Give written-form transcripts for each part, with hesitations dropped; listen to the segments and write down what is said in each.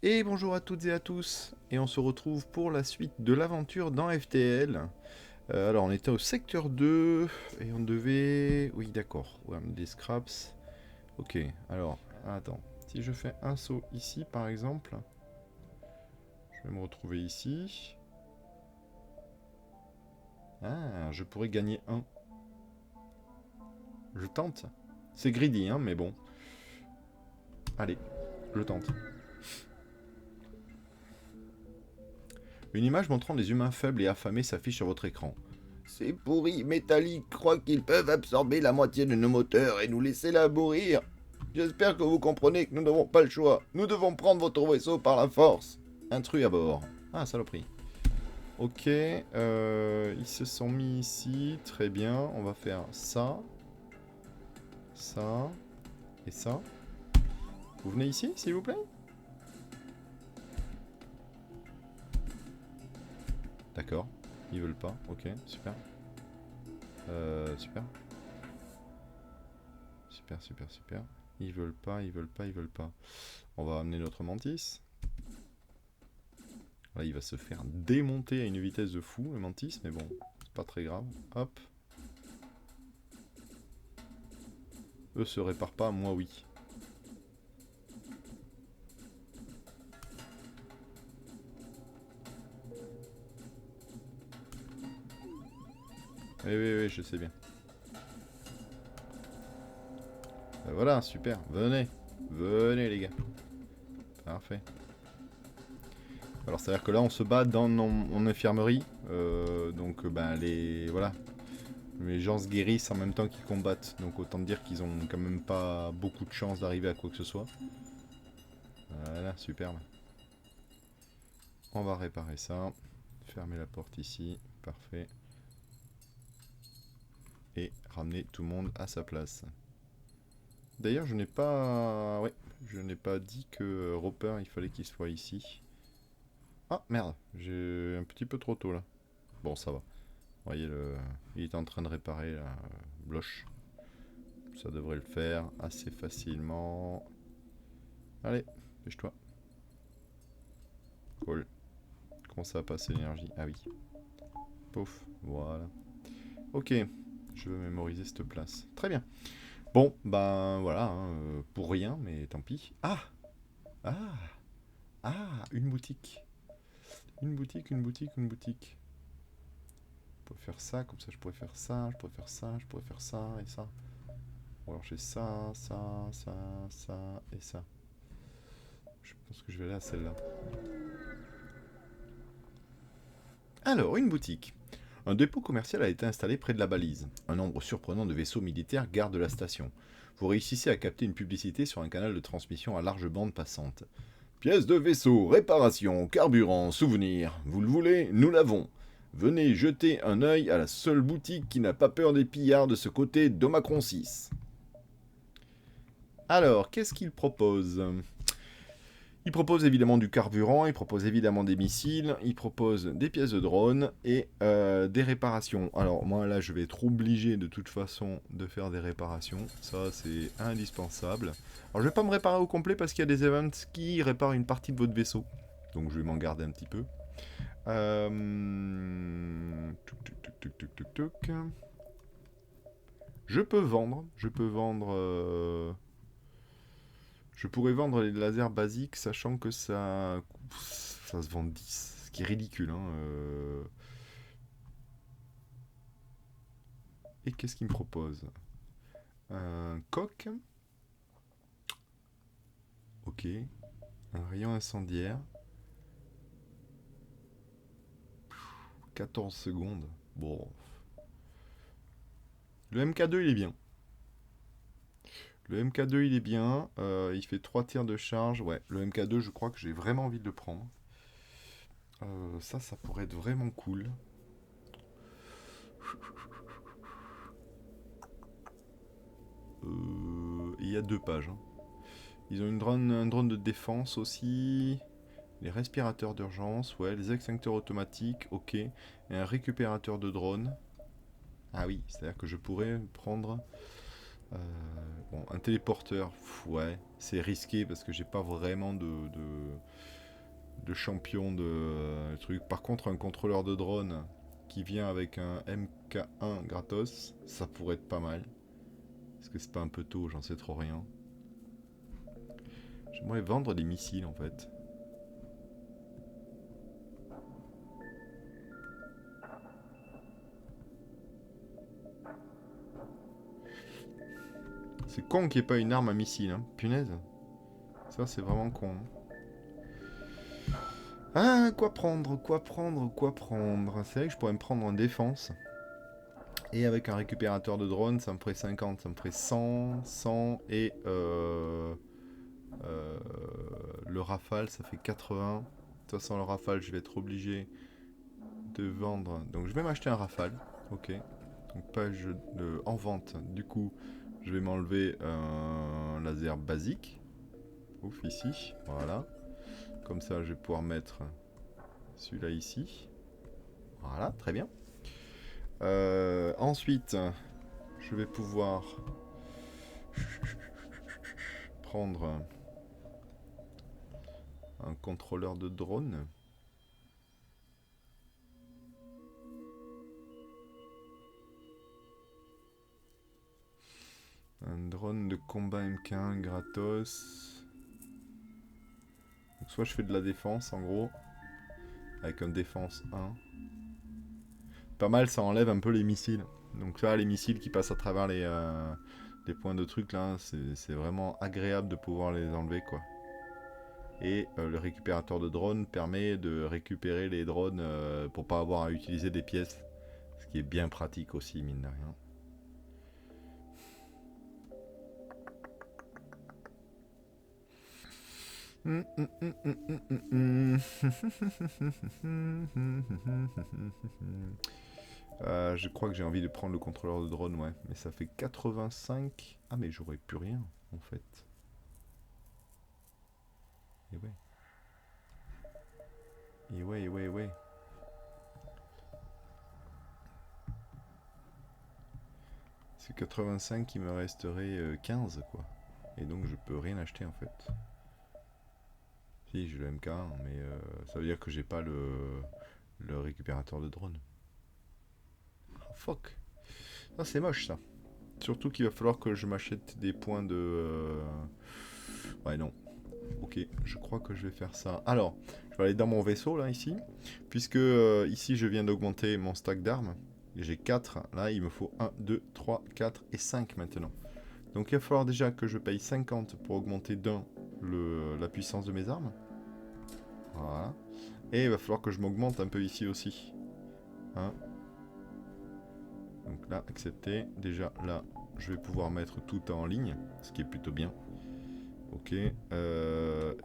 Et bonjour à toutes et à tous, et on se retrouve pour la suite de l'aventure dans FTL. Alors on était au secteur 2, et on devait... Oui d'accord, ouais, des scraps. Ok, alors, attends, si je fais un saut ici par exemple, je vais me retrouver ici. Ah, je pourrais gagner un. Je tente. C'est greedy, hein, mais bon. Allez, je tente. Une image montrant des humains faibles et affamés s'affiche sur votre écran. Ces pourris métalliques croient qu'ils peuvent absorber la moitié de nos moteurs et nous laisser là mourir. J'espère que vous comprenez que nous n'avons pas le choix. Nous devons prendre votre vaisseau par la force. Intrus à bord. Ah, saloperie. Ok, ils se sont mis ici, très bien, on va faire ça, ça, et ça. Vous venez ici, s'il vous plaît? D'accord, ils veulent pas, ok, super. Super. Super, super, super. Ils veulent pas, ils veulent pas, ils veulent pas. On va amener notre mantis. Là, il va se faire démonter à une vitesse de fou, le mantis, mais bon, c'est pas très grave. Hop. Eux se réparent pas, moi oui. Oui, oui, oui, je sais bien. Voilà, super, venez. Venez les gars. Parfait. Alors c'est à dire que là on se bat dans mon infirmerie, donc ben les voilà, les gens se guérissent en même temps qu'ils combattent, donc autant dire qu'ils ont quand même pas beaucoup de chance d'arriver à quoi que ce soit. Voilà, superbe. On va réparer ça, fermer la porte ici, parfait, et ramener tout le monde à sa place. D'ailleurs je n'ai pas, ouais, je n'ai pas dit que Roper il fallait qu'il soit ici. Ah merde, j'ai un petit peu trop tôt là. Bon ça va. Vous voyez, il est en train de réparer la bloche. Ça devrait le faire assez facilement. Allez, dépêche-toi. Cool. Comment ça va passer l'énergie? Ah oui. Pouf, voilà. Ok, je veux mémoriser cette place. Très bien. Bon, ben voilà, hein, pour rien, mais tant pis. Ah. Ah. Ah, une boutique. Une boutique, une boutique, une boutique. Je pourrais faire ça, comme ça je pourrais faire ça, je pourrais faire ça, je pourrais faire ça et ça. Ou alors j'ai ça, ça, ça, ça et ça. Je pense que je vais aller à celle-là. Alors, une boutique. Un dépôt commercial a été installé près de la balise. Un nombre surprenant de vaisseaux militaires garde la station. Vous réussissez à capter une publicité sur un canal de transmission à large bande passante. Pièces de vaisseau, réparation, carburant, souvenirs. Vous le voulez, nous l'avons. Venez jeter un œil à la seule boutique qui n'a pas peur des pillards de ce côté d'Omacron 6. Alors, qu'est-ce qu'il propose? Il propose évidemment du carburant, il propose évidemment des missiles, il propose des pièces de drone et des réparations. Alors moi là je vais être obligé de toute façon de faire des réparations, ça c'est indispensable. Alors je vais pas me réparer au complet parce qu'il y a des events qui réparent une partie de votre vaisseau. Donc je vais m'en garder un petit peu. Tuc. Je peux vendre je pourrais vendre les lasers basiques, sachant que ça se vend 10, ce qui est ridicule. Hein, Et qu'est-ce qu'il me propose? Un coq. Ok. Un rayon incendiaire. 14 secondes. Bon. Le MK2 il est bien. Le MK2 il est bien. Il fait 3 tirs de charge. Ouais, le MK2 je crois que j'ai vraiment envie de le prendre. Ça pourrait être vraiment cool. Il y a 2 pages. Hein. Ils ont un drone de défense aussi. Les respirateurs d'urgence, ouais. Les extincteurs automatiques, ok. Et un récupérateur de drone. Ah oui, c'est-à-dire que je pourrais prendre euh, bon, un téléporteur. Ouais, c'est risqué parce que j'ai pas vraiment de... de champion de truc. Par contre, un contrôleur de drone qui vient avec un MK1 gratos, ça pourrait être pas mal. Est-ce que c'est pas un peu tôt? J'en sais trop rien. J'aimerais vendre des missiles en fait. C'est con qu'il n'y ait pas une arme à missile, hein. Punaise. Ça, c'est vraiment con. Ah, quoi prendre? C'est vrai que je pourrais me prendre en défense. Et avec un récupérateur de drone, ça me ferait 50. Ça me ferait 100 et... le Rafale, ça fait 80. De toute façon, le Rafale, je vais être obligé de vendre. Donc, je vais m'acheter un Rafale. Ok. Donc, page en vente. Du coup, je vais m'enlever un laser basique. Ouf, ici. Voilà. Comme ça, je vais pouvoir mettre celui-là ici. Voilà, très bien. Ensuite, je vais pouvoir prendre un contrôleur de drone. Un drone de combat MK1 gratos. Donc soit je fais de la défense en gros. Avec un défense 1. Pas mal, ça enlève un peu les missiles. Donc là, les missiles qui passent à travers les points de trucs là, c'est vraiment agréable de pouvoir les enlever quoi. Et le récupérateur de drones permet de récupérer les drones pour pas avoir à utiliser des pièces. Ce qui est bien pratique aussi, mine de rien. Je crois que j'ai envie de prendre le contrôleur de drone, ouais. Mais ça fait 85. Ah, mais j'aurais plus rien, en fait. Et ouais. Et ouais. C'est 85, il me resterait 15, quoi. Et donc, je peux rien acheter, en fait. Si, j'ai le MK1, mais ça veut dire que j'ai pas le récupérateur de drone. Oh, fuck. Ah, c'est moche, ça. Surtout qu'il va falloir que je m'achète des points de... Ouais, non. Ok, je crois que je vais faire ça. Alors, je vais aller dans mon vaisseau, là, ici. Puisque ici, je viens d'augmenter mon stack d'armes. J'ai 4. Là, il me faut 1, 2, 3, 4 et 5 maintenant. Donc, il va falloir déjà que je paye 50 pour augmenter d'un la puissance de mes armes. Voilà. Et il va falloir que je m'augmente un peu ici aussi. Hein. Donc là, accepter. Déjà, là, je vais pouvoir mettre tout en ligne, ce qui est plutôt bien. Ok. Et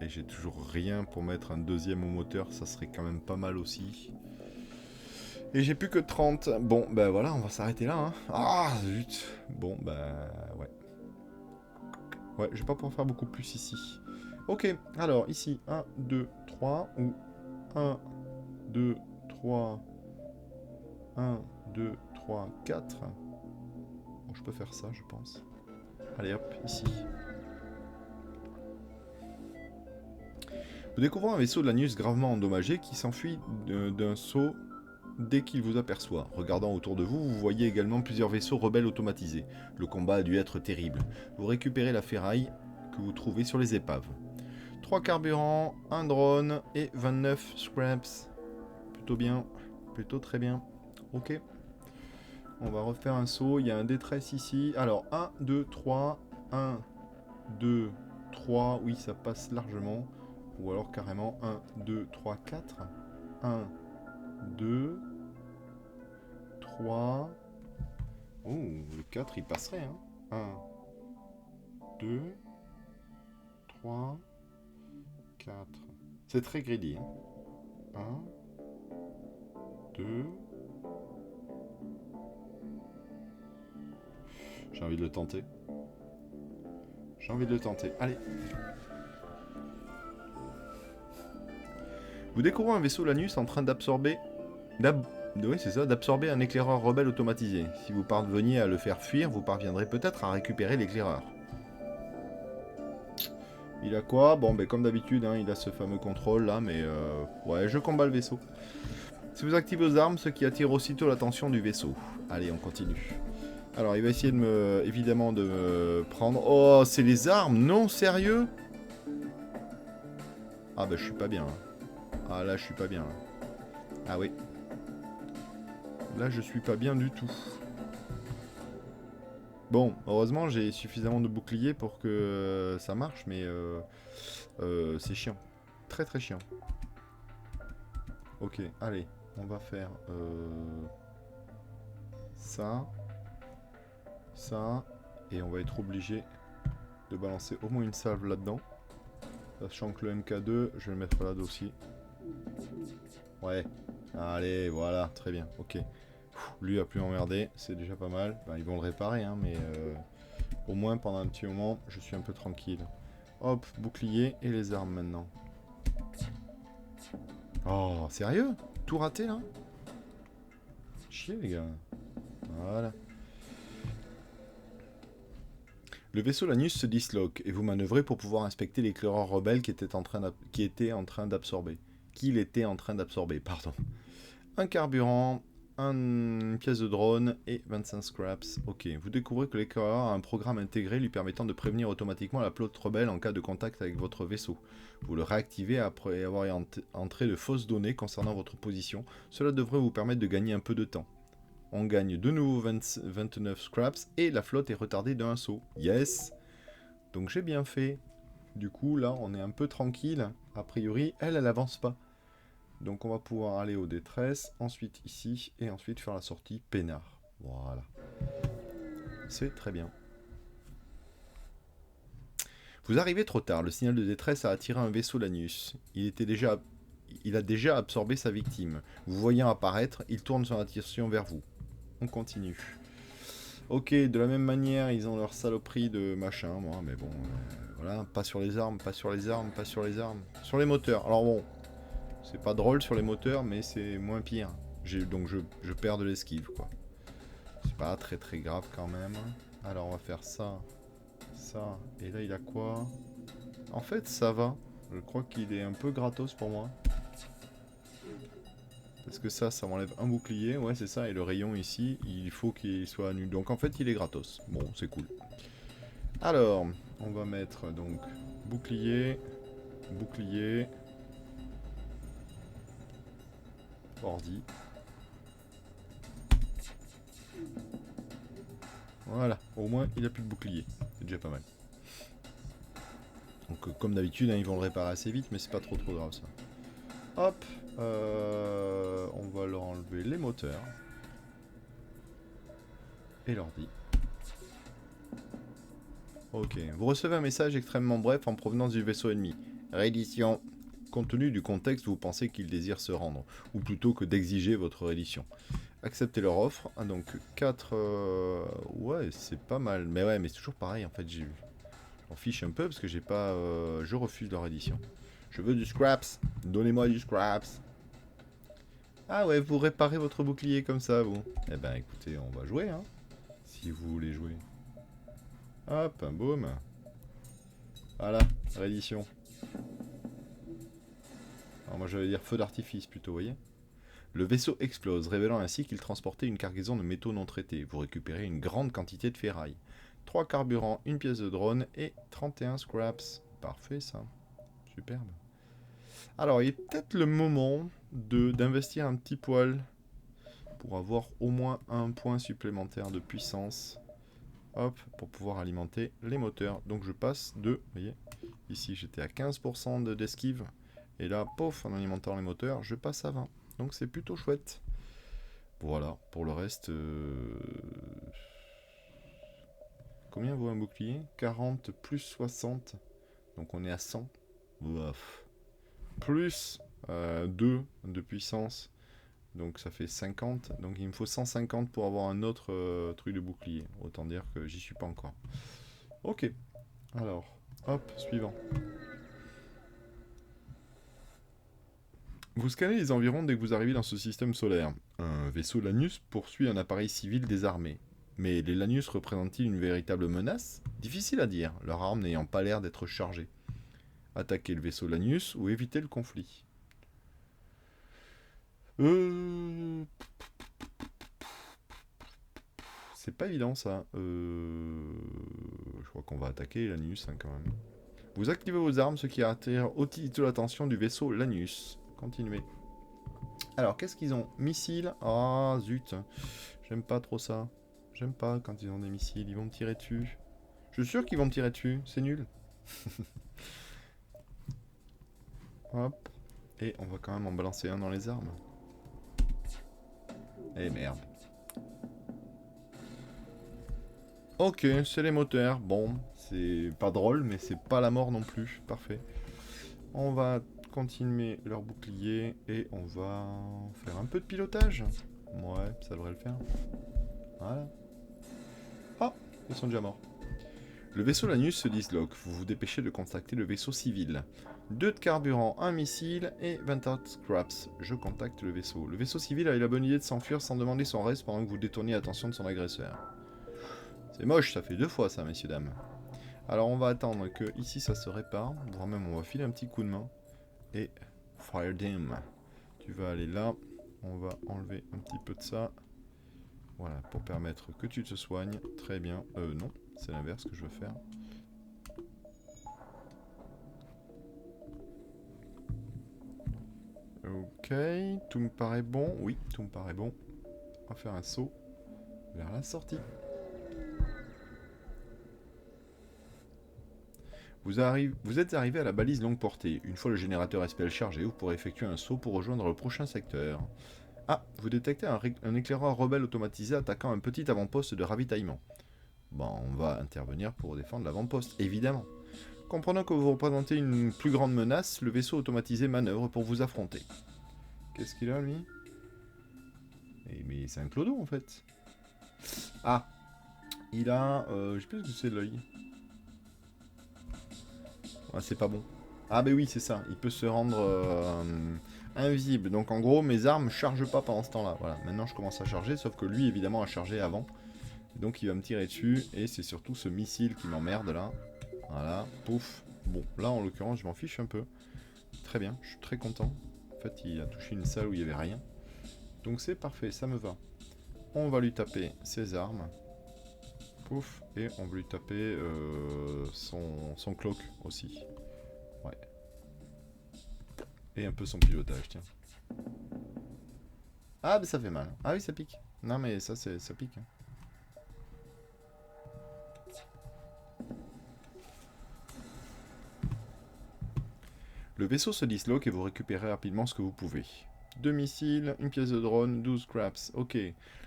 j'ai toujours rien pour mettre un deuxième au moteur, ça serait quand même pas mal aussi. Et j'ai plus que 30. Bon, ben voilà, on va s'arrêter là. Hein. Ah, zut. Bon, ben ouais. Ouais, je vais pas pouvoir faire beaucoup plus ici. Ok, alors ici, 1, 2, 3, ou 1, 2, 3, 1, 2, 3, 4. Bon, je peux faire ça, je pense. Allez hop, ici. Vous découvrez un vaisseau de l'Anius gravement endommagé qui s'enfuit d'un saut dès qu'il vous aperçoit. Regardant autour de vous, vous voyez également plusieurs vaisseaux rebelles automatisés. Le combat a dû être terrible. Vous récupérez la ferraille que vous trouvez sur les épaves. 3 carburants, 1 drone et 29 scraps. Plutôt bien, plutôt très bien. Ok. On va refaire un saut, il y a un détresse ici. Alors 1, 2, 3, 1, 2, 3, oui ça passe largement. Ou alors carrément 1, 2, 3, 4. 1, 2, 3. Oh, le 4 il passerait. Hein. 1, 2, 3, 4. C'est très greedy. Hein. 1, 2. J'ai envie de le tenter. Allez. Vous découvrez un vaisseau Lanus en train d'absorber un éclaireur rebelle automatisé. Si vous parveniez à le faire fuir, vous parviendrez peut-être à récupérer l'éclaireur. Il a quoi? Bon, ben comme d'habitude, hein, il a ce fameux contrôle là, mais ouais, je combats le vaisseau. Si vous activez vos armes, ce qui attire aussitôt l'attention du vaisseau. Allez, on continue. Alors, il va essayer de me, évidemment, de me prendre. Oh, c'est les armes? Non, sérieux? Ah bah je suis pas bien. Hein. Ah là, je suis pas bien. Là. Ah oui. Là, je suis pas bien du tout. Bon, heureusement, j'ai suffisamment de boucliers pour que ça marche, mais c'est chiant. Très très chiant. Ok, allez, on va faire ça, ça, et on va être obligé de balancer au moins une salve là-dedans. Sachant que le MK2, je vais le mettre là aussi. Ouais, allez, voilà, très bien, ok. Lui a plus emmerdé, c'est déjà pas mal. Ben, ils vont le réparer, hein, mais au moins pendant un petit moment, je suis un peu tranquille. Hop, bouclier et les armes maintenant. Oh, sérieux? Tout raté là? Chier les gars. Voilà. Le vaisseau Lanus se disloque et vous manœuvrez pour pouvoir inspecter l'éclaireur rebelle qui était en train d'absorber. Qu'il était en train d'absorber, pardon. Un carburant, une pièce de drone et 25 scraps. Ok, vous découvrez que l'éclaireur a un programme intégré lui permettant de prévenir automatiquement la flotte rebelle en cas de contact avec votre vaisseau. Vous le réactivez après avoir entré de fausses données concernant votre position. Cela devrait vous permettre de gagner un peu de temps. On gagne de nouveau 29 scraps et la flotte est retardée d'un saut. Yes! Donc j'ai bien fait. Du coup, là, on est un peu tranquille. A priori, elle avance pas. Donc on va pouvoir aller aux détresses, ensuite ici, et ensuite faire la sortie peinard. Voilà. C'est très bien. Vous arrivez trop tard. Le signal de détresse a attiré un vaisseau Lanus. Il a déjà absorbé sa victime. Vous voyant apparaître, il tourne son attention vers vous. On continue. Ok, de la même manière, ils ont leur saloperie de machin, moi, mais bon, voilà, pas sur les armes, pas sur les armes, pas sur les armes. Sur les moteurs. Alors bon, c'est pas drôle sur les moteurs, mais c'est moins pire. Donc je perds de l'esquive, quoi. C'est pas très très grave quand même. Alors on va faire ça, ça, et là il a quoi? En fait, ça va. Je crois qu'il est un peu gratos pour moi. Parce que ça m'enlève un bouclier, ouais c'est ça, et le rayon ici, il faut qu'il soit nul. Donc en fait il est gratos, bon c'est cool. Alors, on va mettre donc bouclier, bouclier, ordi. Voilà, au moins il a plus de bouclier, c'est déjà pas mal. Donc comme d'habitude, hein, ils vont le réparer assez vite, mais c'est pas trop grave ça. Hop, on va leur enlever les moteurs. Et l'ordi. Ok, vous recevez un message extrêmement bref en provenance du vaisseau ennemi. Réédition. Compte tenu du contexte, vous pensez qu'ils désirent se rendre, ou plutôt que d'exiger votre réédition. Acceptez leur offre. Ah, donc 4... Ouais, c'est pas mal. Mais ouais, mais c'est toujours pareil en fait. J'en fiche un peu parce que j'ai pas... Je refuse leur édition. Je veux du scraps. Donnez-moi du scraps. Ah ouais, vous réparez votre bouclier comme ça, vous. Eh ben écoutez, on va jouer, hein. Si vous voulez jouer. Hop, boum. Voilà, réédition. Alors moi j'allais dire feu d'artifice plutôt, vous voyez. Le vaisseau explose, révélant ainsi qu'il transportait une cargaison de métaux non traités. Vous récupérez une grande quantité de ferraille. 3 carburants, une pièce de drone et 31 scraps. Parfait ça. Superbe. Alors il est peut-être le moment d'investir un petit poil pour avoir au moins un point supplémentaire de puissance. Hop, pour pouvoir alimenter les moteurs. Donc je passe de, vous voyez, ici j'étais à 15% d'esquive. Et là, pof, en alimentant les moteurs, je passe à 20. Donc c'est plutôt chouette. Voilà, pour le reste... Combien vaut un bouclier? 40 plus 60. Donc on est à 100. Ouf. Plus 2 de puissance. Donc ça fait 50. Donc il me faut 150 pour avoir un autre truc de bouclier. Autant dire que j'y suis pas encore. Ok. Alors, hop, suivant. Vous scannez les environs dès que vous arrivez dans ce système solaire. Un vaisseau Lanus poursuit un appareil civil désarmé. Mais les Lanus représentent-ils une véritable menace? Difficile à dire, leurs armes n'ayant pas l'air d'être chargées. Attaquer le vaisseau Lanius ou éviter le conflit. C'est pas évident ça. Je crois qu'on va attaquer Lanius hein, quand même. Vous activez vos armes, ce qui attire aussitôt l'attention du vaisseau Lanius. Continuez. Alors, qu'est-ce qu'ils ont? Missiles. Ah, zut. J'aime pas trop ça. J'aime pas quand ils ont des missiles. Ils vont me tirer dessus. Je suis sûr qu'ils vont me tirer dessus. C'est nul. Hop. Et on va quand même en balancer un dans les armes. Eh merde. Ok, c'est les moteurs. Bon, c'est pas drôle, mais c'est pas la mort non plus. Parfait. On va continuer leur bouclier et on va faire un peu de pilotage. Ouais, ça devrait le faire. Voilà. Ah, ils sont déjà morts. Le vaisseau Lanius se disloque. Vous vous dépêchez de contacter le vaisseau civil. 2 de carburant, 1 missile et 28 scraps. Je contacte le vaisseau. Le vaisseau civil a eu la bonne idée de s'enfuir sans demander son reste pendant que vous détourniez l'attention de son agresseur. C'est moche, ça fait 2 fois ça, messieurs, dames. Alors on va attendre que ici ça se répare, voire même on va filer un petit coup de main. Et Fire Dim, tu vas aller là. On va enlever un petit peu de ça. Voilà, pour permettre que tu te soignes. Très bien. Non, c'est l'inverse que je veux faire. Ok, tout me paraît bon. Oui, tout me paraît bon. On va faire un saut vers la sortie. Vous êtes arrivé à la balise longue portée. Une fois le générateur SPL chargé, vous pourrez effectuer un saut pour rejoindre le prochain secteur. Ah, vous détectez un éclaireur rebelle automatisé attaquant un petit avant-poste de ravitaillement. Bon, on va intervenir pour défendre l'avant-poste, évidemment. Comprenant que vous représentez une plus grande menace, le vaisseau automatisé manœuvre pour vous affronter. Qu'est-ce qu'il a, lui? Mais c'est un clodo, en fait. Ah, il a... je sais plus ce que c'est, l'œil. Ouais, c'est pas bon. Ah bah oui, c'est ça. Il peut se rendre invisible. Donc en gros, mes armes chargent pas pendant ce temps-là. Voilà, maintenant je commence à charger, sauf que lui, évidemment, a chargé avant. Donc il va me tirer dessus, et c'est surtout ce missile qui m'emmerde, là. Voilà, pouf. Bon, là, en l'occurrence, je m'en fiche un peu. Très bien, je suis très content. En fait, il a touché une salle où il n'y avait rien. Donc c'est parfait, ça me va. On va lui taper ses armes. Pouf, et on va lui taper son cloak aussi. Ouais. Et un peu son pilotage, tiens. Ah, mais ça fait mal. Ah oui, ça pique. Non, mais ça pique. Hein. Le vaisseau se disloque et vous récupérez rapidement ce que vous pouvez. 2 missiles, une pièce de drone, 12 scraps. Ok.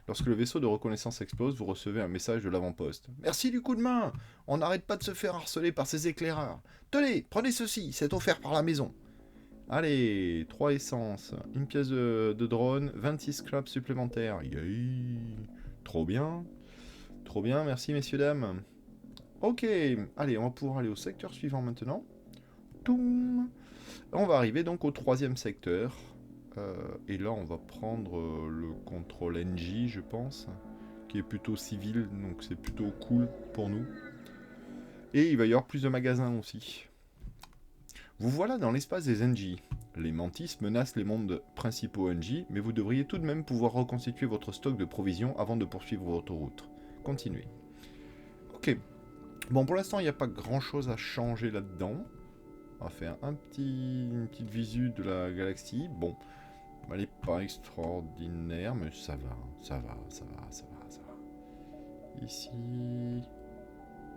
Lorsque le vaisseau de reconnaissance explose, vous recevez un message de l'avant-poste. Merci du coup de main. On n'arrête pas de se faire harceler par ces éclaireurs. Tenez, prenez ceci, c'est offert par la maison. Allez, 3 essences, une pièce de drone, 26 scraps supplémentaires. Yay. Trop bien. Trop bien, merci messieurs dames. Ok, allez, on va pouvoir aller au secteur suivant maintenant. Toum. On va arriver donc au 3e secteur. Et là, on va prendre le contrôle NJ, je pense, qui est plutôt civil, donc c'est plutôt cool pour nous. Et il va y avoir plus de magasins aussi. Vous voilà dans l'espace des NJ. Les mantis menacent les mondes principaux NJ, mais vous devriez tout de même pouvoir reconstituer votre stock de provisions avant de poursuivre votre route. Continuez. Ok. Bon, pour l'instant, il n'y a pas grand-chose à changer là-dedans. On va faire une petite visu de la galaxie. Bon, elle n'est pas extraordinaire, mais ça va. Ici...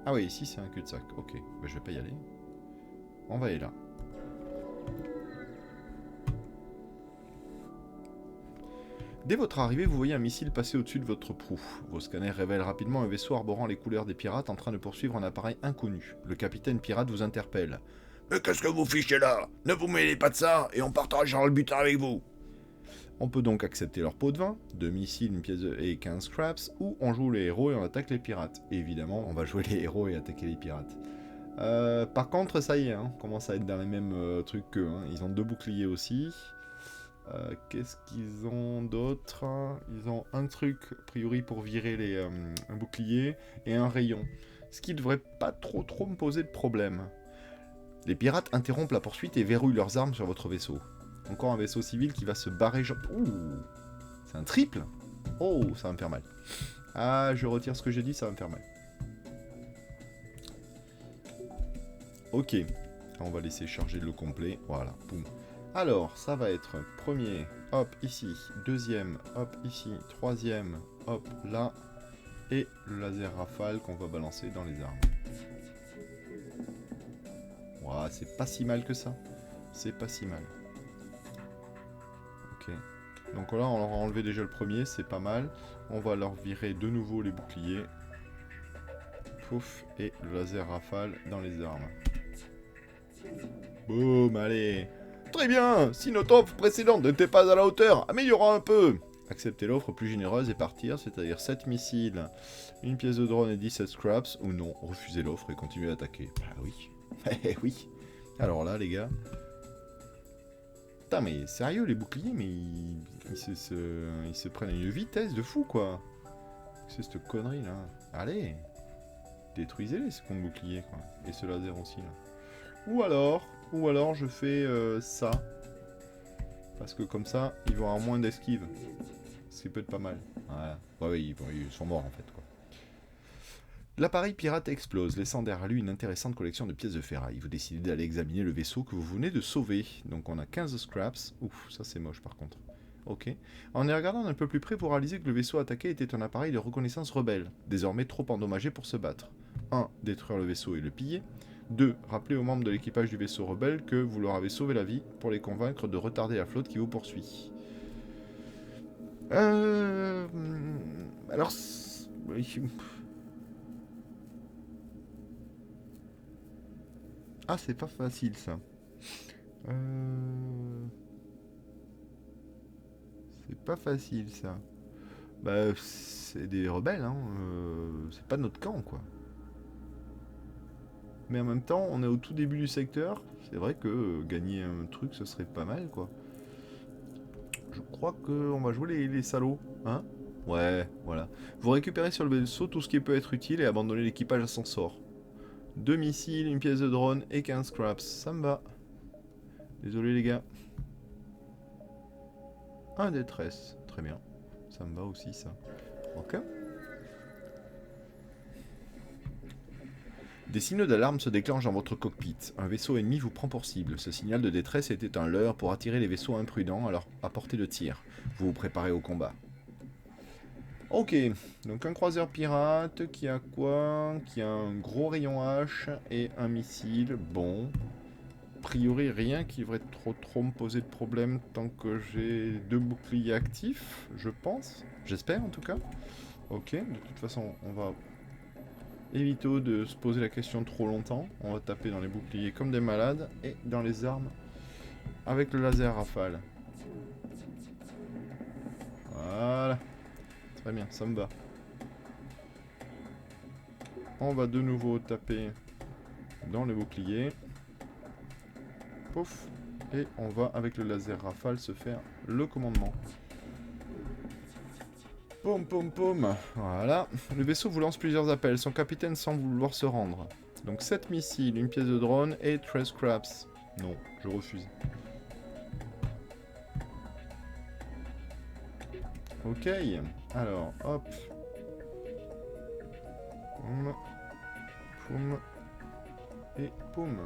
Ah oui, ici c'est un cul-de-sac. Ok, bah, je vais pas y aller. On va aller là. Dès votre arrivée, vous voyez un missile passer au-dessus de votre proue. Vos scanners révèlent rapidement un vaisseau arborant les couleurs des pirates en train de poursuivre un appareil inconnu. Le capitaine pirate vous interpelle. Mais qu'est-ce que vous fichez là? Ne vous mêlez pas de ça, et on partagera le butin avec vous. On peut donc accepter leur pot de vin, 2 missiles, une pièce et 15 scraps, ou on joue les héros et on attaque les pirates. Et évidemment, on va jouer les héros et attaquer les pirates. Par contre, ça y est, on commence à être dans les mêmes trucs qu'eux. Ils ont 2 boucliers aussi. Qu'est-ce qu'ils ont d'autre? Ils ont un truc, a priori, pour virer un bouclier, et un rayon. Ce qui devrait pas trop me poser de problème. Les pirates interrompent la poursuite et verrouillent leurs armes sur votre vaisseau. Encore un vaisseau civil qui va se barrer... Ouh, c'est un triple. Oh, ça va me faire mal. Ah, je retire ce que j'ai dit, ça va me faire mal. Ok. On va laisser charger le complet. Voilà, boum. Alors, ça va être premier, hop, ici. Deuxième, hop, ici. Troisième, hop, là. Et le laser rafale qu'on va balancer dans les armes. Voilà, c'est pas si mal que ça. C'est pas si mal. Ok. Donc là, on leur a enlevé déjà le premier, c'est pas mal. On va leur virer de nouveau les boucliers. Pouf, et le laser rafale dans les armes. Boum, allez. Très bien, si notre offre précédente n'était pas à la hauteur, améliorons un peu. Acceptez l'offre plus généreuse et partir, c'est-à-dire 7 missiles, une pièce de drone et 17 scraps, ou non, refusez l'offre et continuez à attaquer. Bah oui. Eh oui. Alors là, les gars... Putain, mais sérieux, les boucliers, mais ils se prennent à une vitesse de fou, quoi. C'est cette connerie, là. Allez. Détruisez-les, ce con de bouclier, quoi. Et ce laser aussi, là. Ou alors je fais ça. Parce que comme ça, ils vont avoir moins d'esquive. Ce qui peut être pas mal. Voilà. Ouais, ouais, ils sont morts, en fait, quoi. L'appareil pirate explose, laissant derrière lui une intéressante collection de pièces de ferraille. Vous décidez d'aller examiner le vaisseau que vous venez de sauver. Donc on a 15 scraps. Ouf, ça c'est moche par contre. Ok. En y regardant d'un peu plus près, vous réalisez que le vaisseau attaqué était un appareil de reconnaissance rebelle, désormais trop endommagé pour se battre. 1. Détruire le vaisseau et le piller. 2. Rappeler aux membres de l'équipage du vaisseau rebelle que vous leur avez sauvé la vie pour les convaincre de retarder la flotte qui vous poursuit. Alors... Ah, c'est pas facile, ça. C'est pas facile, ça. Bah, c'est des rebelles, hein. C'est pas notre camp, quoi. Mais en même temps, on est au tout début du secteur. C'est vrai que gagner un truc, ce serait pas mal, quoi. Je crois qu'on va jouer les salauds, hein. Ouais, voilà. Vous récupérez sur le vaisseau tout ce qui peut être utile et abandonnez l'équipage à son sort. 2 missiles, une pièce de drone et 15 scraps. Ça me va. Désolé les gars. Un détresse. Très bien. Ça me va aussi ça. Ok. Des signaux d'alarme se déclenchent dans votre cockpit. Un vaisseau ennemi vous prend pour cible. Ce signal de détresse était un leurre pour attirer les vaisseaux imprudents à portée de tir. Vous vous préparez au combat. Ok, donc un croiseur pirate qui a quoi? Qui a un gros rayon H et un missile. Bon. A priori, rien qui devrait trop me poser de problème tant que j'ai 2 boucliers actifs, je pense. J'espère en tout cas. Ok, de toute façon, on va éviter de se poser la question trop longtemps. On va taper dans les boucliers comme des malades et dans les armes avec le laser rafale. Voilà. Très bien, ça me va. On va de nouveau taper dans les boucliers. Pouf. Et on va, avec le laser rafale, se faire le commandement. Poum, poum, poum. Voilà. Le vaisseau vous lance plusieurs appels. Son capitaine semble vouloir se rendre. Donc 7 missiles, une pièce de drone et 13 scraps. Non, je refuse. Ok. Alors, hop. Poum. Poum. Et poum.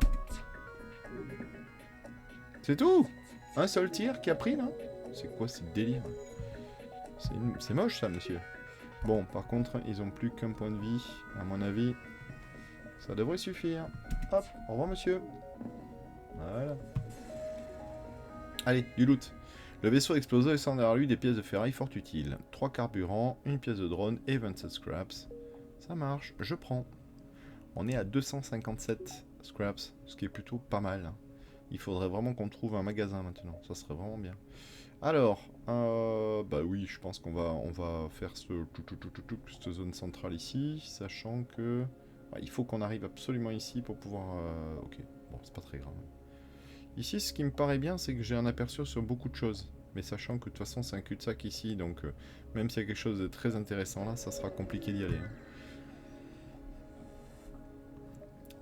C'est tout. Un seul tir qui a pris, là. C'est quoi ce délire? C'est moche, ça, monsieur. Bon, par contre, ils ont plus qu'un point de vie. À mon avis, ça devrait suffire. Hop, au revoir, monsieur. Voilà. Allez, du loot. Le vaisseau explosé laissant derrière lui des pièces de ferraille fort utiles. 3 carburants, une pièce de drone et 27 scraps. Ça marche, je prends. On est à 257 scraps, ce qui est plutôt pas mal. Il faudrait vraiment qu'on trouve un magasin maintenant, ça serait vraiment bien. Alors, bah oui, je pense qu'on va faire cette zone centrale ici, sachant que il faut qu'on arrive absolument ici pour pouvoir... ok, bon, c'est pas très grave. Ici, ce qui me paraît bien, c'est que j'ai un aperçu sur beaucoup de choses. Mais sachant que de toute façon, c'est un cul-de-sac ici, donc même s'il y a quelque chose de très intéressant là, ça sera compliqué d'y aller.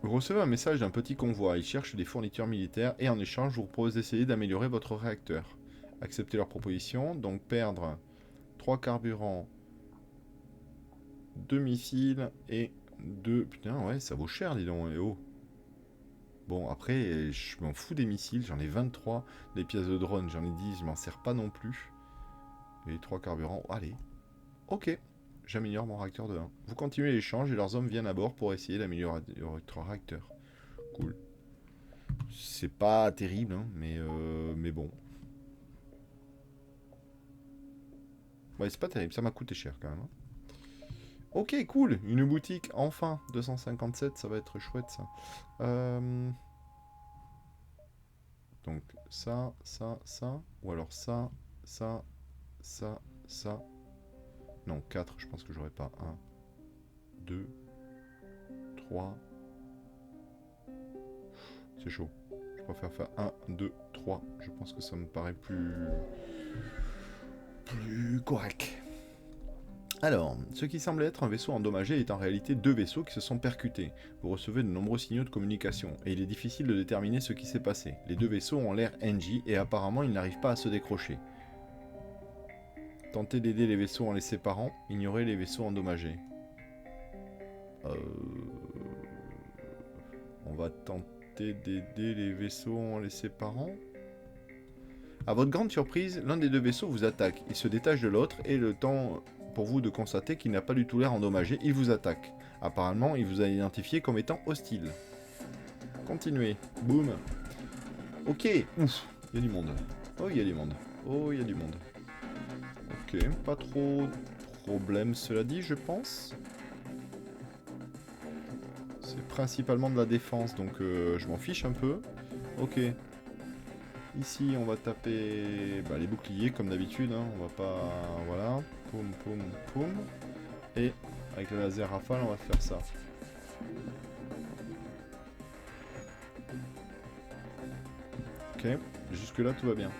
Vous recevez un message d'un petit convoi. Il cherche des fournitures militaires et en échange, vous propose d'essayer d'améliorer votre réacteur. Acceptez leur proposition. Donc perdre 3 carburants, 2 missiles et 2... Putain, ouais, ça vaut cher, dis donc. Et oh. Bon, après, je m'en fous des missiles. J'en ai 23. Les pièces de drone, j'en ai 10. Je m'en sers pas non plus. Et les 3 carburants, allez. Ok. J'améliore mon réacteur de 1. Vous continuez l'échange et leurs hommes viennent à bord pour essayer d'améliorer votre réacteur. Cool. C'est pas terrible, hein, mais bon. Ouais, c'est pas terrible, ça m'a coûté cher quand même. Hein. Ok, cool, une boutique, enfin, 257, ça va être chouette ça. Donc ça, ou alors ça, ça, ça. Non, 4, je pense que j'aurais pas. 1, 2, 3. C'est chaud. Je préfère faire 1, 2, 3. Je pense que ça me paraît plus correct. Alors, ce qui semble être un vaisseau endommagé est en réalité 2 vaisseaux qui se sont percutés. Vous recevez de nombreux signaux de communication, et il est difficile de déterminer ce qui s'est passé. Les 2 vaisseaux ont l'air NG, et apparemment ils n'arrivent pas à se décrocher. Tentez d'aider les vaisseaux en les séparant, ignorez les vaisseaux endommagés. On va tenter d'aider les vaisseaux en les séparant. A votre grande surprise, l'un des 2 vaisseaux vous attaque. Il se détache de l'autre, et le temps pour vous de constater qu'il n'a pas du tout l'air endommagé, il vous attaque. Apparemment, il vous a identifié comme étant hostile. Continuez. Boum. Ok. Ouf. Il y a du monde. Oh, il y a du monde. Oh, il y a du monde. Ok. Pas trop de problème, cela dit, je pense. C'est principalement de la défense, donc je m'en fiche un peu. Ok. Ici, on va taper les boucliers, comme d'habitude. Hein. On va pas... Voilà. Poum, poum, poum. Et avec le laser rafale, on va faire ça. Ok, jusque là tout va bien.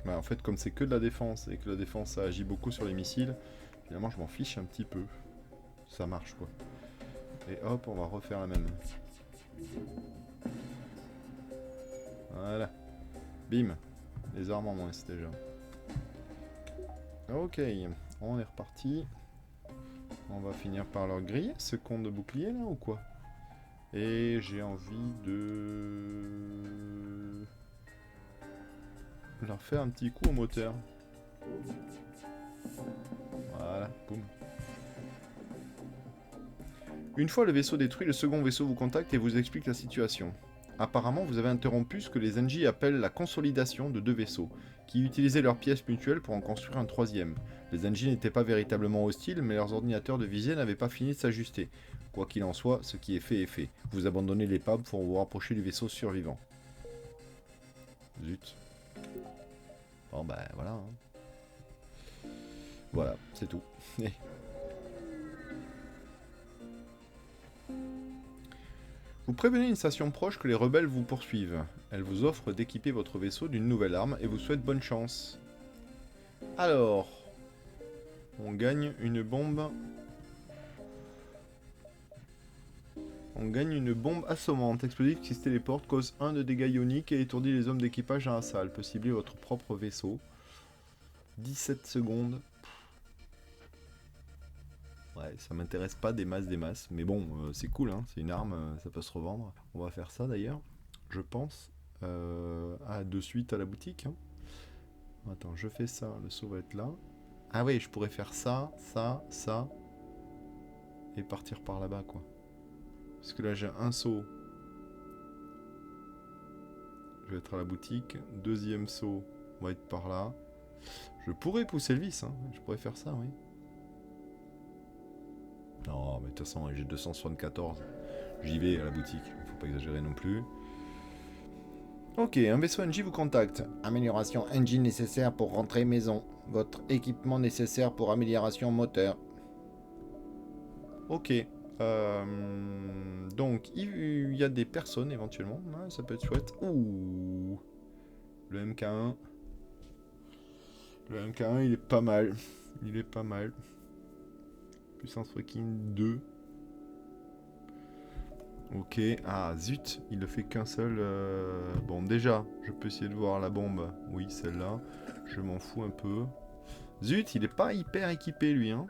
Bah, en fait, comme c'est que de la défense et que la défense ça agit beaucoup sur les missiles, finalement je m'en fiche un petit peu. Ça marche quoi. Et hop, on va refaire la même. Voilà. Bim. Les armes en moins déjà. Ok, on est reparti. On va finir par leur griller ce compte de bouclier là ou quoi? Et j'ai envie de leur faire un petit coup au moteur. Voilà, boum. Une fois le vaisseau détruit, le second vaisseau vous contacte et vous explique la situation. Apparemment, vous avez interrompu ce que les NJ appellent la consolidation de 2 vaisseaux, qui utilisaient leurs pièces mutuelles pour en construire un 3e. Les NJ n'étaient pas véritablement hostiles, mais leurs ordinateurs de visée n'avaient pas fini de s'ajuster. Quoi qu'il en soit, ce qui est fait est fait. Vous abandonnez l'épave pour vous rapprocher du vaisseau survivant. Zut. Bon bah voilà. Hein. Voilà, c'est tout. Vous prévenez une station proche que les rebelles vous poursuivent. Elle vous offre d'équiper votre vaisseau d'une nouvelle arme et vous souhaite bonne chance. Alors, on gagne une bombe. On gagne une bombe assommante. Explosive qui se téléporte, cause 1 de dégâts ioniques et étourdit les hommes d'équipage dans la salle. Peut cibler votre propre vaisseau. 17 secondes. Ouais, ça m'intéresse pas des masses. Mais bon, c'est cool, hein, c'est une arme, ça peut se revendre. On va faire ça d'ailleurs, je pense. De suite à la boutique. Hein. Attends, je fais ça, le saut va être là. Ah oui, je pourrais faire ça. Et partir par là-bas, quoi. Parce que là, j'ai un saut. Je vais être à la boutique. Deuxième saut, on va être par là. Je pourrais pousser le vis, hein. Je pourrais faire ça, oui. Non, mais de toute façon, j'ai 274. J'y vais à la boutique. Faut pas exagérer non plus. Ok, un vaisseau NG vous contacte. Amélioration engine nécessaire pour rentrer maison. Votre équipement nécessaire pour amélioration moteur. Ok. Donc, il y a des personnes éventuellement. Ouais, ça peut être chouette. Ouh. Le MK1. Le MK1, il est pas mal. Il est pas mal. Puissance fucking 2. Ok, ah zut, il ne fait qu'un seul... Bon déjà, je peux essayer de voir la bombe. Oui, celle-là. Je m'en fous un peu. Zut, il est pas hyper équipé lui, hein.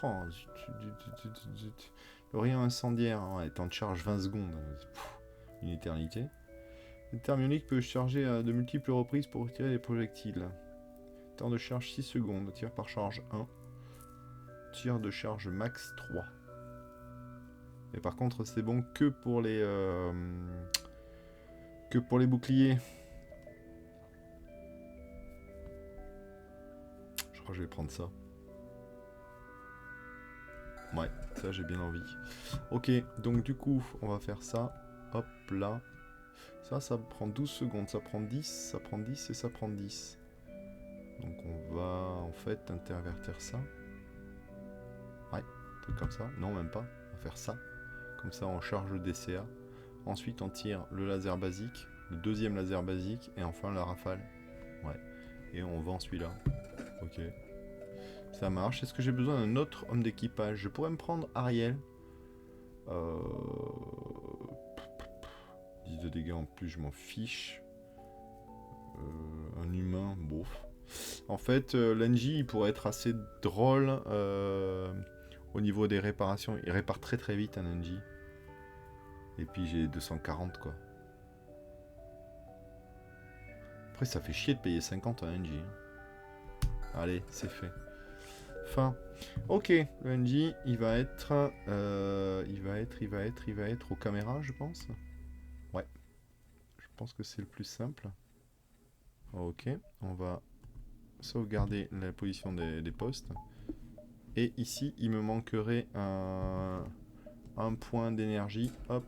Oh, zut, zut, zut, zut, zut. Le rayon incendiaire, ouais, temps de charge 20 secondes. Pff, une éternité. Le thermionique peut charger à de multiples reprises pour retirer les projectiles. Temps de charge 6 secondes. Tir par charge 1. Tir de charge max 3. Mais par contre, c'est bon que pour les boucliers. Je crois que je vais prendre ça. Ouais, ça j'ai bien envie. Ok, donc du coup, on va faire ça. Hop là. Ça prend 12 secondes. Ça prend 10, ça prend 10 et ça prend 10. Donc on va en fait intervertir ça. Ouais, truc comme ça. Non, même pas. On va faire ça. Comme ça, on charge le DCA. Ensuite, on tire le laser basique, le deuxième laser basique, et enfin la rafale. Ouais. Et on vend celui-là. Ok. Ça marche. Est-ce que j'ai besoin d'un autre homme d'équipage? Je pourrais me prendre Ariel. 10 de dégâts en plus, je m'en fiche. Un humain, bof. En fait, l'Engie, il pourrait être assez drôle au niveau des réparations. Il répare très très vite un Engie. Et puis j'ai 240 quoi. Après ça fait chier de payer 50 à un NG. Allez, c'est fait. Fin. Ok, le NG, il va être aux caméras, je pense. Ouais. Je pense que c'est le plus simple. Ok, on va sauvegarder la position des postes. Et ici, il me manquerait un point d'énergie. Hop.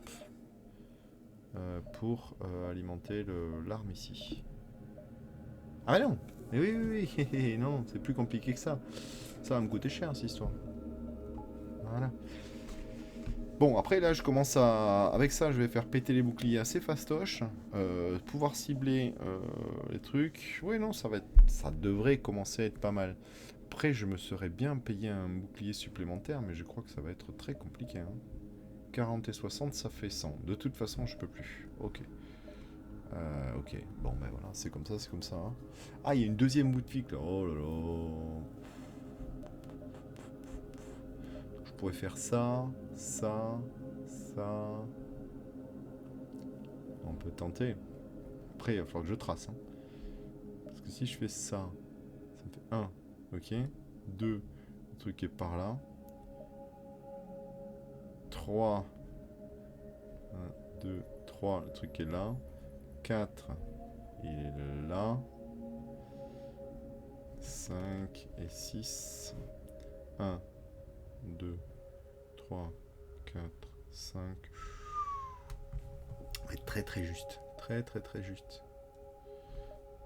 Pour alimenter l'arme ici. Ah non. Mais oui, non, c'est plus compliqué que ça. Ça va me coûter cher, cette histoire. Voilà. Bon, après, là, je commence à... Avec ça, je vais faire péter les boucliers assez fastoche. Pouvoir cibler les trucs. Oui, non, ça devrait commencer à être pas mal. Après, je me serais bien payé un bouclier supplémentaire, mais je crois que ça va être très compliqué. Hein. 40 et 60, ça fait 100. De toute façon, je peux plus. Ok. Ok, bon ben voilà, c'est comme ça, c'est comme ça. Hein. Ah, il y a une deuxième boutique là. Oh là là. Je pourrais faire ça, ça, ça. On peut tenter. Après, il va falloir que je trace. Hein. Parce que si je fais ça, ça me fait 1. Ok. 2, le truc est par là. 3. 1, 2, 3, le truc est là. 4, il est là. 5 et 6. 1, 2, 3, 4, 5. On va être très très juste. Très très très juste.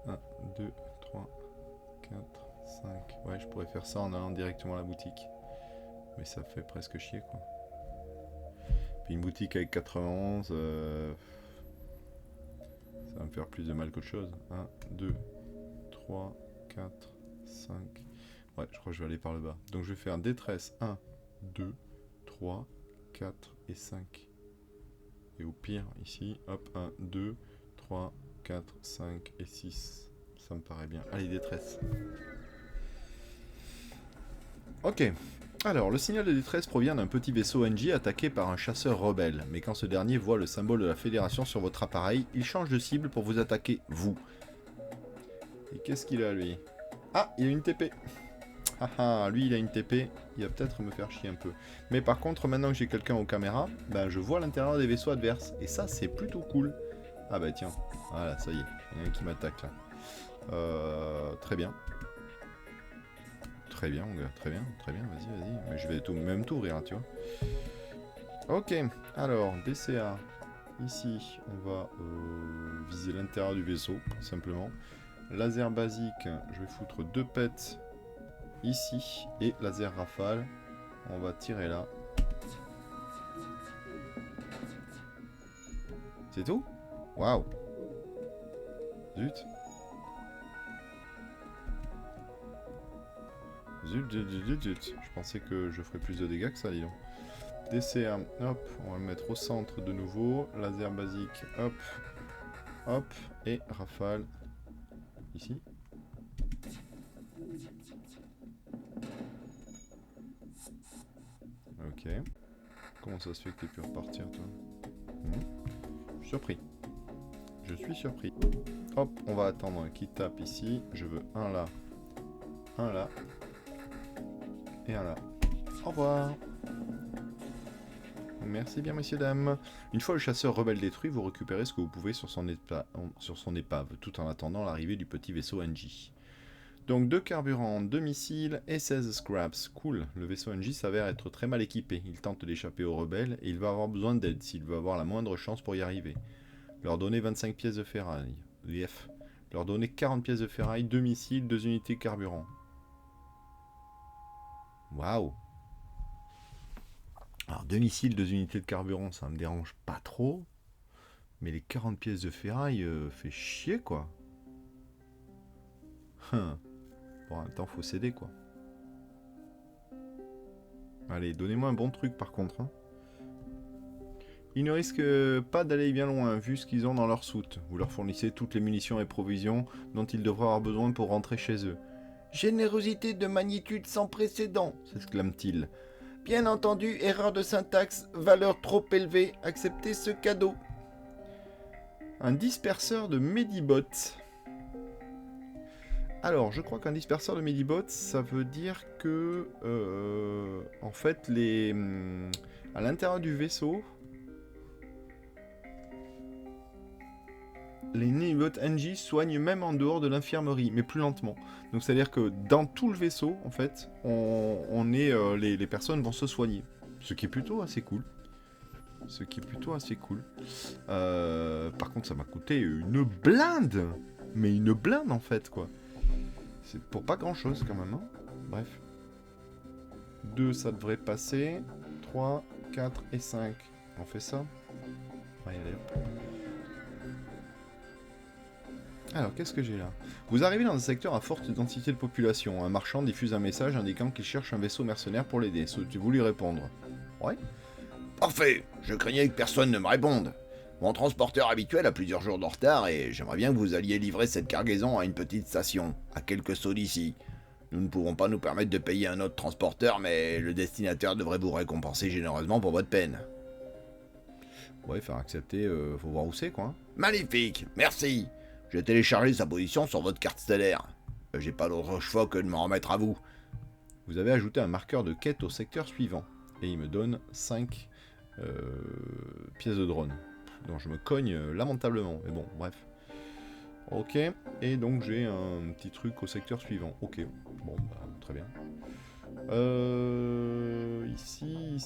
1, 2, 3, 4, 5. Ouais, je pourrais faire ça en allant directement à la boutique. Mais ça fait presque chier quoi. Puis une boutique avec 91, ça va me faire plus de mal qu'autre chose. 1, 2, 3, 4, 5. Ouais, je crois que je vais aller par le bas. Donc je vais faire détresse 1, 2, 3, 4 et 5. Et au pire, ici, hop, 1, 2, 3, 4, 5 et 6. Ça me paraît bien. Allez, détresse. Ok. Alors, le signal de détresse provient d'un petit vaisseau NG attaqué par un chasseur rebelle. Mais quand ce dernier voit le symbole de la Fédération sur votre appareil, il change de cible pour vous attaquer, vous. Et qu'est-ce qu'il a, lui? Ah, il a une TP. Ah, lui, il a une TP. Il va peut-être me faire chier un peu. Mais par contre, maintenant que j'ai quelqu'un aux caméras, ben, je vois l'intérieur des vaisseaux adverses. Et ça, c'est plutôt cool. Ah bah tiens. Voilà, ça y est. Il y en a un qui m'attaque, là. Très bien. Très bien, mon gars. Très bien, vas-y. Mais je vais même tout ouvrir, tu vois. Ok. Alors, DCA. Ici, on va viser l'intérieur du vaisseau, simplement. Laser basique, je vais foutre 2 pets ici. Et laser rafale, on va tirer là. C'est tout? Waouh! Zut! Zut. Je pensais que je ferais plus de dégâts que ça, dis donc. DCA, hop, on va le mettre au centre de nouveau. Laser basique, hop, hop, et rafale, ici. Ok. Comment ça se fait que t'aies pu repartir, toi? Je suis surpris. Je suis surpris. Hop, on va attendre qu'il tape ici. Je veux un là, et un là. Au revoir. Merci bien, messieurs, dames. Une fois le chasseur rebelle détruit, vous récupérez ce que vous pouvez sur son épave, tout en attendant l'arrivée du petit vaisseau NJ. Donc 2 carburants, 2 missiles et 16 scraps. Cool, le vaisseau NJ s'avère être très mal équipé. Il tente d'échapper aux rebelles et il va avoir besoin d'aide s'il veut avoir la moindre chance pour y arriver. Leur donner 25 pièces de ferraille. Lief. Leur donner 40 pièces de ferraille, 2 missiles, 2 unités de carburant. Waouh. Alors 2 missiles, 2 unités de carburant, ça me dérange pas trop. Mais les 40 pièces de ferraille, fait chier quoi. Bon, en même temps, faut céder quoi. Allez, donnez-moi un bon truc par contre. Hein. Ils ne risquent pas d'aller bien loin, vu ce qu'ils ont dans leur soute. Vous leur fournissez toutes les munitions et provisions dont ils devraient avoir besoin pour rentrer chez eux. Générosité de magnitude sans précédent, S'exclame-t-il. Bien entendu, erreur de syntaxe, valeur trop élevée, acceptez ce cadeau. Un disperseur de Medibot. Alors, je crois qu'un disperseur de Medibot, ça veut dire que, en fait, à l'intérieur du vaisseau, les Medibot NJ soignent même en dehors de l'infirmerie, mais plus lentement. Donc, c'est-à-dire que dans tout le vaisseau, en fait, les personnes vont se soigner. Ce qui est plutôt assez cool. Par contre, ça m'a coûté une blinde. Mais une blinde, en fait, quoi. C'est pour pas grand chose quand même, hein. Bref. 2, ça devrait passer. 3, 4 et 5. On fait ça. Allez, allez, hop. Alors, qu'est-ce que j'ai là? Vous arrivez dans un secteur à forte densité de population. Un marchand diffuse un message indiquant qu'il cherche un vaisseau mercenaire pour l'aider. Souhaitez-vous lui répondre? Ouais. Parfait, je craignais que personne ne me réponde. Mon transporteur habituel a plusieurs jours de retard et j'aimerais bien que vous alliez livrer cette cargaison à une petite station, à quelques sauts d'ici. Nous ne pourrons pas nous permettre de payer un autre transporteur, mais le destinataire devrait vous récompenser généreusement pour votre peine. Ouais, faire accepter, faut voir où c'est, quoi. Hein. Magnifique, merci. J'ai téléchargé sa position sur votre carte stellaire. J'ai pas d'autre choix que de m'en remettre à vous. Vous avez ajouté un marqueur de quête au secteur suivant, et il me donne 5 pièces de drone. Donc je me cogne lamentablement, mais bon, bref. Ok, et donc j'ai un petit truc au secteur suivant. Ok, bon, bah, très bien. Ici...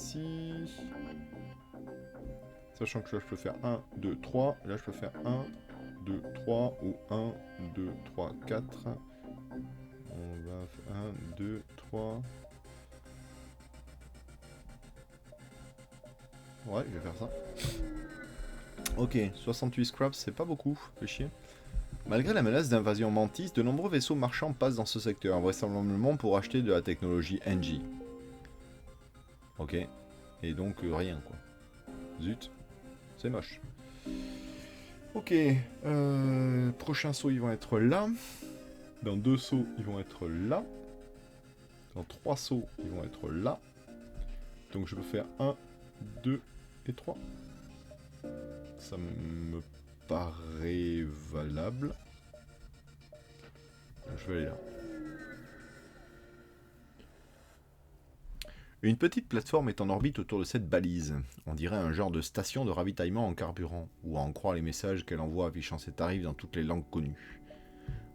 Sachant que là je peux faire 1, 2, 3, là je peux faire 1, 2, 3, ou 1, 2, 3, 4. On va faire 1, 2, 3... Ouais, je vais faire ça. Ok, 68 scraps, c'est pas beaucoup, fait chier. Malgré la menace d'invasion mantis, de nombreux vaisseaux marchands passent dans ce secteur, vraisemblablement pour acheter de la technologie NG. Ok, et donc rien quoi. Zut, c'est moche. Ok, prochains sauts ils vont être là. Dans 2 sauts ils vont être là. Dans 3 sauts ils vont être là. Donc je peux faire 1, 2 et 3. Ça me paraît valable. Donc je vais aller là. Une petite plateforme est en orbite autour de cette balise. On dirait un genre de station de ravitaillement en carburant, ou à en croire les messages qu'elle envoie affichant ses tarifs dans toutes les langues connues.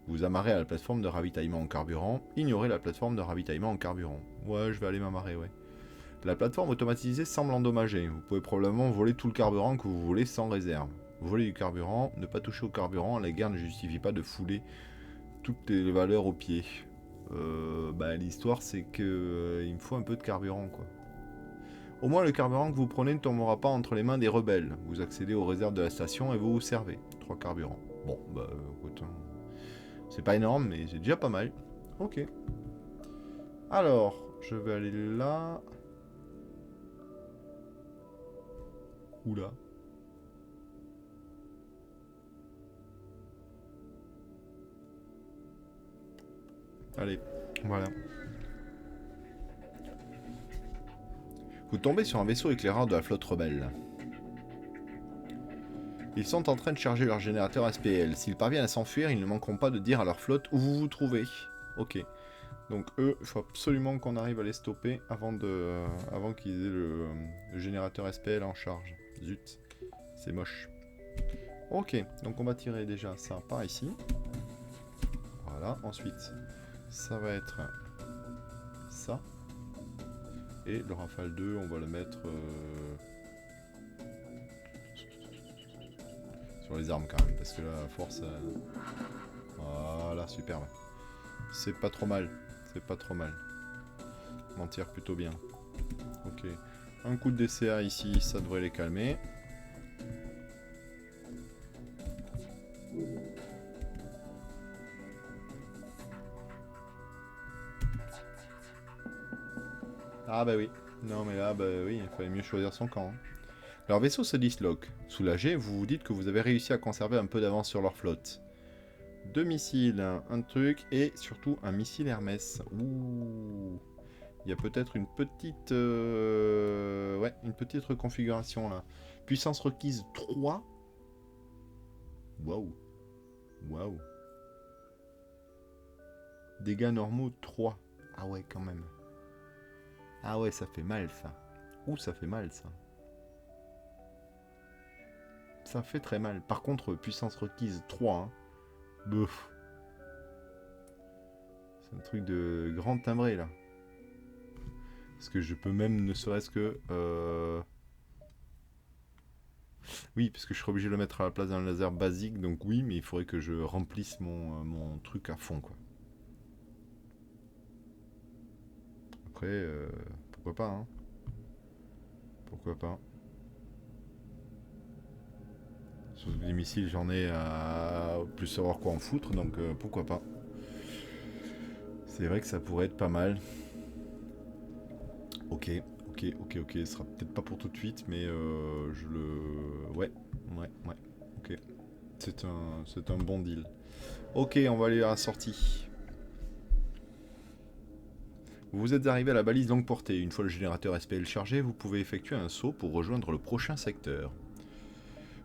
Vous amarrez à la plateforme de ravitaillement en carburant, ignorez la plateforme de ravitaillement en carburant. Ouais, je vais aller m'amarrer, ouais. La plateforme automatisée semble endommagée. Vous pouvez probablement voler tout le carburant que vous voulez sans réserve. Voler du carburant, ne pas toucher au carburant, la guerre ne justifie pas de fouler toutes les valeurs au pied. L'histoire c'est que il me faut un peu de carburant quoi. Au moins le carburant que vous prenez ne tombera pas entre les mains des rebelles. Vous accédez aux réserves de la station et vous vous servez. 3 carburants. Bon, écoute, c'est pas énorme mais c'est déjà pas mal. Ok. Alors, je vais aller là. Oula. Allez, voilà. Vous tombez sur un vaisseau éclaireur de la flotte rebelle. Ils sont en train de charger leur générateur SPL. S'ils parviennent à s'enfuir, ils ne manqueront pas de dire à leur flotte où vous vous trouvez. Ok. Donc eux, il faut absolument qu'on arrive à les stopper avant qu'ils aient le générateur SPL en charge. Zut, c'est moche. Ok, donc on va tirer déjà ça par ici. Voilà, ensuite, ça va être ça. Et le Rafale 2, on va le mettre sur les armes quand même, parce que la force... Voilà, superbe. C'est pas trop mal, c'est pas trop mal. On en tire plutôt bien. Ok, un coup de DCA ici, ça devrait les calmer. Ah bah oui, non mais là bah oui, il fallait mieux choisir son camp. Hein. Leur vaisseau se disloque. Soulagé, vous vous dites que vous avez réussi à conserver un peu d'avance sur leur flotte. 2 missiles, un truc et surtout un missile Hermès. Ouh. Il y a peut-être une petite ouais, une petite reconfiguration là. Puissance requise 3. Waouh. Waouh. Dégâts normaux 3. Ah ouais quand même. Ah ouais, ça fait mal ça. Ouh, ça fait mal ça. Ça fait très mal. Par contre, puissance requise 3. Hein. Bouf. C'est un truc de grand timbré là. Parce que je peux même ne serait-ce que... Oui, parce que je serais obligé de le mettre à la place d'un laser basique. Donc oui, mais il faudrait que je remplisse mon truc à fond quoi. Après, pourquoi pas hein. Pourquoi pas. Sur les missiles, j'en ai à plus savoir quoi en foutre, donc pourquoi pas. C'est vrai que ça pourrait être pas mal. Ok, ok, ok, ok. Ce sera peut-être pas pour tout de suite, mais je le... Ouais, ok. C'est un bon deal. Ok, on va aller à la sortie. Vous êtes arrivé à la balise longue portée. Une fois le générateur SPL chargé, vous pouvez effectuer un saut pour rejoindre le prochain secteur.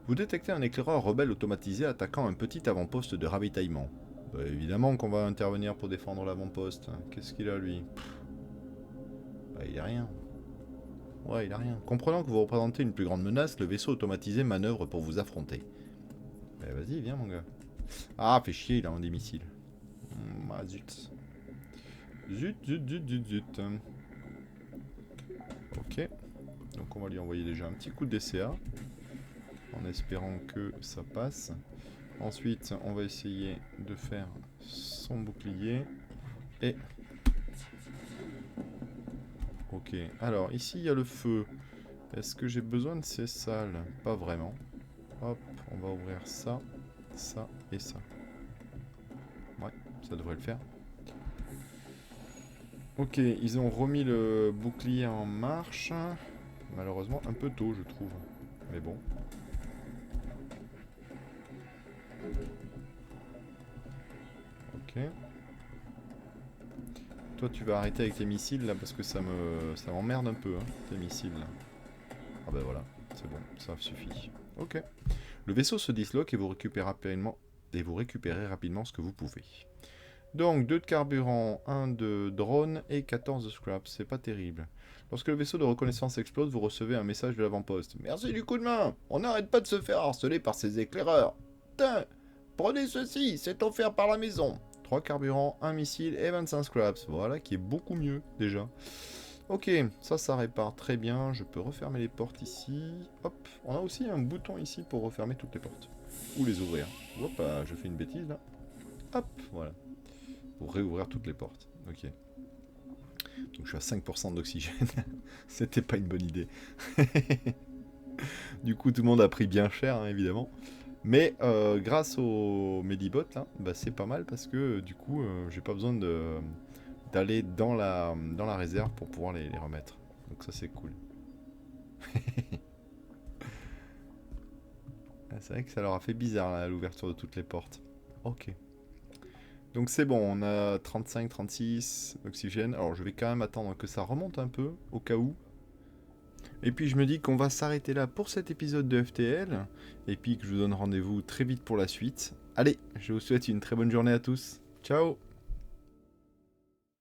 Vous détectez un éclaireur rebelle automatisé attaquant un petit avant-poste de ravitaillement. Bah, évidemment qu'on va intervenir pour défendre l'avant-poste. Qu'est-ce qu'il a lui? Bah, il a rien. Ouais, il a rien. Comprenant que vous représentez une plus grande menace, le vaisseau automatisé manœuvre pour vous affronter. Bah vas-y, viens mon gars. Ah, fait chier, il a un des missiles. Ah zut. Zut, zut, zut, zut, zut. Ok. Donc on va lui envoyer déjà un petit coup de DCA. En espérant que ça passe. Ensuite, on va essayer de faire son bouclier. Et... Ok. Alors, ici, il y a le feu. Est-ce que j'ai besoin de ces salles? Pas vraiment. Hop, on va ouvrir ça, ça et ça. Ouais, ça devrait le faire. Ok, ils ont remis le bouclier en marche. Malheureusement, un peu tôt, je trouve. Mais bon. Ok. Toi, tu vas arrêter avec tes missiles, là, parce que ça m'emmerde un peu, hein, tes missiles, là. Ah ben voilà, c'est bon, ça suffit. Ok. Le vaisseau se disloque et vous récupérez rapidement ce que vous pouvez. Donc 2 de carburant, 1 de drone et 14 de scrap, c'est pas terrible. Lorsque le vaisseau de reconnaissance explose, vous recevez un message de l'avant-poste. Merci du coup de main. On n'arrête pas de se faire harceler par ces éclaireurs. Tiens, prenez ceci, c'est offert par la maison. 3 carburants, 1 missile et 25 scraps. Voilà, qui est beaucoup mieux déjà. Ok, ça répare très bien. Je peux refermer les portes ici. Hop, on a aussi un bouton ici pour refermer toutes les portes. Ou les ouvrir. Hop, je fais une bêtise là. Hop, voilà. Pour réouvrir toutes les portes. Ok. Donc je suis à 5% d'oxygène. C'était pas une bonne idée. Du coup, tout le monde a pris bien cher, hein, évidemment. Mais grâce au Medibot, là, bah, c'est pas mal parce que du coup, j'ai pas besoin d'aller dans la réserve pour pouvoir les remettre. Donc ça, c'est cool. C'est vrai que ça leur a fait bizarre là, l'ouverture de toutes les portes. Ok. Donc c'est bon, on a 35, 36 d'oxygène. Alors je vais quand même attendre que ça remonte un peu, au cas où. Et puis je me dis qu'on va s'arrêter là pour cet épisode de FTL. Et puis que je vous donne rendez-vous très vite pour la suite. Allez, je vous souhaite une très bonne journée à tous. Ciao!